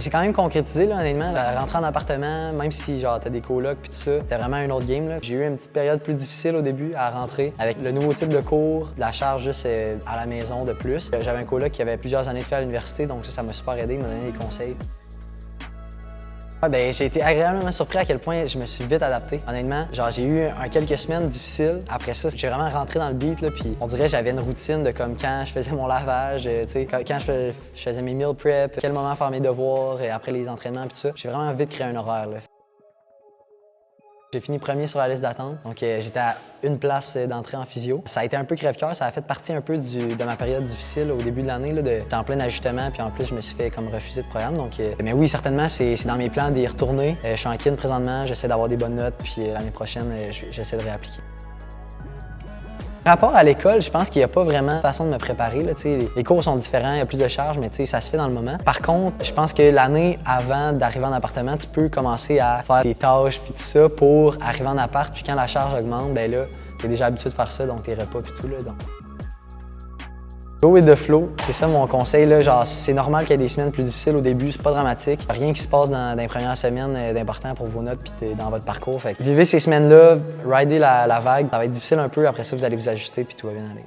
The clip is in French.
Ça s'est quand même concrétisé, là, honnêtement. La rentrée en appartement, même si genre t'as des colocs puis tout ça, c'était vraiment un autre game, là. J'ai eu une petite période plus difficile au début à rentrer avec le nouveau type de cours, la charge juste à la maison de plus. J'avais un coloc qui avait plusieurs années de fait à l'université, donc ça m'a super aidé, il m'a donné des conseils. J'ai été agréablement surpris à quel point je me suis vite adapté. Honnêtement, genre j'ai eu quelques semaines difficiles. Après ça, j'ai vraiment rentré dans le beat, là, puis on dirait que j'avais une routine de comme quand je faisais mon lavage, quand je faisais mes meal prep, quel moment faire mes devoirs, et après les entraînements, puis tout ça. J'ai vraiment vite créé un horaire, là. J'ai fini premier sur la liste d'attente, donc j'étais à une place d'entrée en physio. Ça a été un peu crève-cœur, ça a fait partie un peu de ma période difficile au début de l'année. J'étais en plein ajustement, puis en plus, je me suis fait comme refuser de programme. Mais oui, certainement, c'est dans mes plans d'y retourner. Je suis en kin présentement, j'essaie d'avoir des bonnes notes, puis l'année prochaine, j'essaie de réappliquer. Par rapport à l'école, je pense qu'il n'y a pas vraiment de façon de me préparer. Là, les cours sont différents, il y a plus de charges, mais ça se fait dans le moment. Par contre, je pense que l'année avant d'arriver en appartement, tu peux commencer à faire des tâches puis tout ça pour arriver en appart. Puis quand la charge augmente, ben là, tu es déjà habitué de faire ça, donc tes repas puis tout. Là, donc. Go with the flow, c'est ça mon conseil. Là, genre, c'est normal qu'il y ait des semaines plus difficiles au début, c'est pas dramatique. Rien qui se passe dans les premières semaines d'important pour vos notes puis dans votre parcours. Fait que vivez ces semaines-là, ridez la vague. Ça va être difficile un peu, après ça, vous allez vous ajuster puis tout va bien aller.